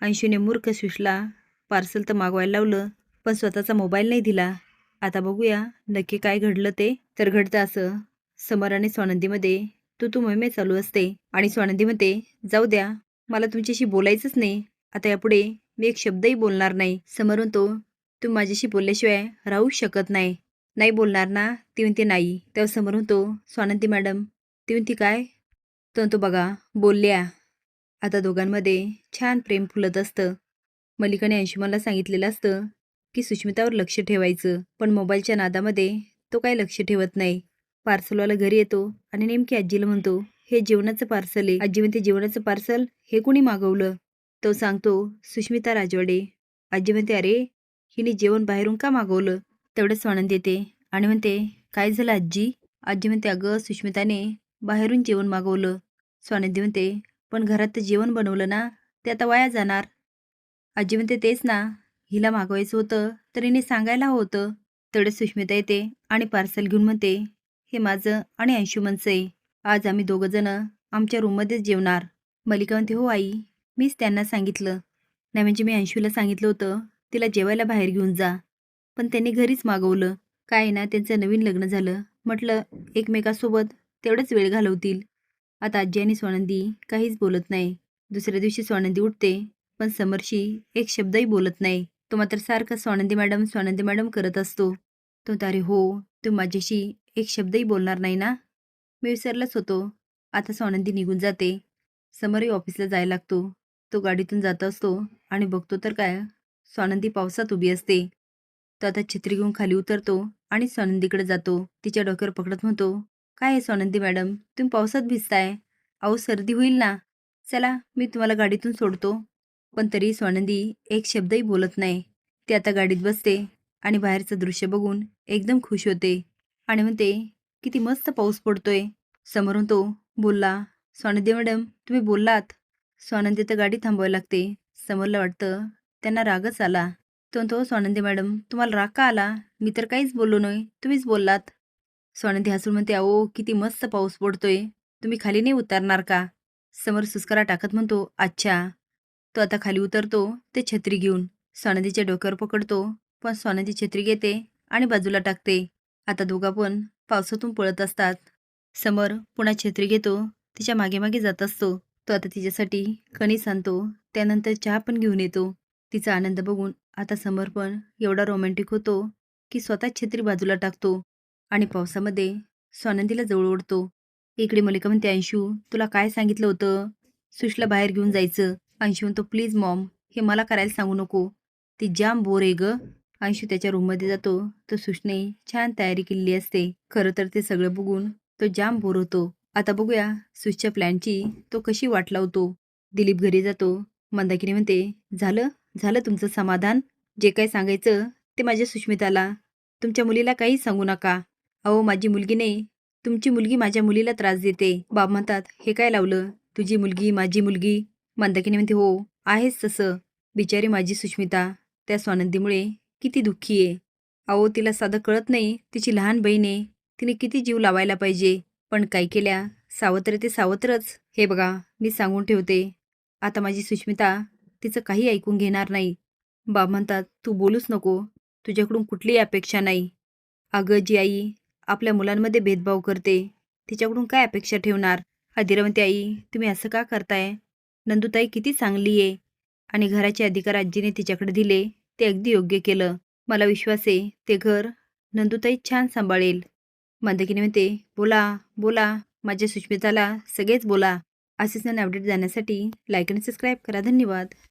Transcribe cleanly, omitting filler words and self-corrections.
अंशूने मूर्ख सुशला पार्सल तर मागवायला लावलं, पण स्वतःचा मोबाईल नाही दिला. आता बघूया नक्की काय घडलं ते. तर घडतं असं, समर आणि स्वानंदीमध्ये तू मोहिमे चालू असते आणि स्वानंदी म्हणते, जाऊ द्या, मला तुमच्याशी बोलायचंच नाही. आता यापुढे मी एक शब्दही बोलणार नाही. समर म्हणतो, तू माझ्याशी बोलल्याशिवाय राहू शकत नाही. नाही बोलणार ना? ती म्हणते नाही. तेव्हा समर म्हणतो, स्वानंदी मॅडम. ती म्हणते काय? तो म्हणतो, बघा बोलल्या. आता दोघांमध्ये छान प्रेम फुलत असतं. मल्लिकाने अंशुमनला सांगितलेलं असतं की सुष्मितावर लक्ष ठेवायचं, पण मोबाईलच्या नादामध्ये तो काही लक्ष ठेवत नाही. पार्सलवाला घरी येतो आणि नेमकी आजीला म्हणतो, हे जेवणाचं पार्सल आहे. आजी म्हणते, जेवणाचं पार्सल हे कोणी मागवलं? तो सांगतो, सुष्मिता राजवाडे. आजी म्हणते, अरे हिने जेवण बाहेरून का मागवलं? तेवढंच स्वानंद येते आणि म्हणते, काय झालं आजी? आजी म्हणते, अगं सुष्मिताने बाहेरून जेवण मागवलं. स्वानंदी म्हणते, पण घरात तर जेवण बनवलं ना, ते आता वाया जाणार. आजी म्हणते, तेच ना, हिला मागवायचं होतं तर हिने सांगायला हवं होतं. तेवढ्यात सुष्मिता येते आणि पार्सल घेऊन म्हणते, हे माझं आणि अंशुमनचं आहे. आज आम्ही दोघं जण आमच्या रूममध्येच जेवणार. मल्लिका म्हणते, हो आई, मीच त्यांना सांगितलं. नाही म्हणजे मी अंशूला सांगितलं होतं तिला जेवायला बाहेर घेऊन जा, पण त्यांनी घरीच मागवलं. काय आहे ना, त्यांचं नवीन लग्न झालं, म्हटलं एकमेकासोबत तेवढंच वेळ घालवतील. आता आजी आणि स्वानंदी काहीच बोलत नाही. दुसऱ्या दिवशी स्वानंदी उठते, पण समरशी एक शब्दही बोलत नाही. तो मात्र सारखा स्वानंदी मॅडम करत असतो. तो तारे हो, तू माझ्याशी एक शब्दही बोलणार नाही ना? मी विसरलाच होतो. आता स्वानंदी निघून जाते. समरही ऑफिसला जायला लागतो. तो गाडीतून जात असतो आणि बघतो तर काय, स्वानंदी पावसात उभी असते. तो आता छत्री घेऊन खाली उतरतो आणि स्वानंदीकडे जातो. तिच्या डोक्यावर पकडत म्हणतो, काय आहे स्वानंदी मॅडम, तुम्ही पावसात भिजताय? अहो सर्दी होईल ना. चला मी तुम्हाला गाडीतून सोडतो. पण तरी स्वानंदी एक शब्दही बोलत नाही. ती आता गाडीत बसते आणि बाहेरचं दृश्य बघून एकदम खुश होते आणि म्हणते, किती मस्त पाऊस पडतोय. समोरून तो बोलला, स्वानंदी मॅडम तुम्ही बोललात. स्वानंदी तर गाडी थांबवायला लागते. समोरला वाटतं त्यांना रागच आला. तो म्हणतो, स्वानंदी मॅडम तुम्हाला राग का आला? मी तर काहीच बोललो नाही, तुम्हीच बोललात. स्वानंदी हसून म्हणते, अहो किती मस्त पाऊस पडतोय, तुम्ही खाली नाही उतरणार का? समोर सुस्कारा टाकत म्हणतो, अच्छा. तो आता खाली उतरतो ते छत्री घेऊन. स्वानंदीच्या डोक्यावर पकडतो, पण स्वानंदी छत्री घेते आणि बाजूला टाकते. आता दोघा पण पावसातून पळत असतात. समर पुन्हा छत्री घेतो, तिच्या मागे मागे जात असतो. तो आता तिच्यासाठी कणीस आणतो, त्यानंतर चहा पण घेऊन येतो. तिचा आनंद बघून आता समर पण एवढा रोमॅन्टिक होतो की स्वतः छत्री बाजूला टाकतो आणि पावसामध्ये स्वानंदीला जवळ ओढतो. इकडे मल्लिका म्हणते, अंशू तुला काय सांगितलं होतं सुशला बाहेर घेऊन जायचं? अंशू म्हणतो, प्लीज मॉम, हे मला करायला सांगू नको, ती जाम बोर आहे ग. अंशू त्याच्या रूममध्ये जातो, तर सुशने छान तयारी केलेली असते. खरं तर ते सगळं बघून तो जाम बोर होतो. आता बघूया सुशच्या प्लॅनची तो कशी वाट लावतो. दिलीप घरी जातो. मंदाकिनी म्हणते, झालं झालं तुमचं समाधान? जे काय सांगायचं ते माझ्या सुष्मिताला, तुमच्या मुलीला काही सांगू नका. अहो माझी मुलगी नाही, तुमची मुलगी माझ्या मुलीला त्रास देते. बाब म्हणतात, हे काय लावलं, तुझी मुलगी माझी मुलगी? मंदाकिनी म्हणते, हो आहेच तसं. बिचारी माझी सुष्मिता त्या स्वानंदीमुळे किती दुःखी आहे. अहो तिला साधं कळत नाही, तिची लहान बहीण आहे, तिने किती जीव लावायला पाहिजे. पण काय केल्या, सावत्र ते सावत्रच. हे बघा मी सांगून ठेवते, आता माझी सुष्मिता तिचं काही ऐकून घेणार नाही. बाब म्हणतात, तू बोलूच नको, तुझ्याकडून कुठलीही अपेक्षा नाही. अगं जी आई आपल्या मुलांमध्ये भेदभाव करते, तिच्याकडून काय अपेक्षा ठेवणार? आदिरा म्हणते, आई तुम्ही असं का करताय? नंदुताई किती चांगली आहे आणि घराचे अधिकार आजीने तिच्याकडे दिले, ते अगदी योग्य केलं. मला विश्वास आहे ते घर नंदुताई छान सांभाळेल. मंदाकिनी म्हणते, बोला बोला, माझ्या सुष्मिताला सगळेच बोला. असेच नवीन अपडेट जाण्यासाठी लाईक आणि सबस्क्राईब करा. धन्यवाद.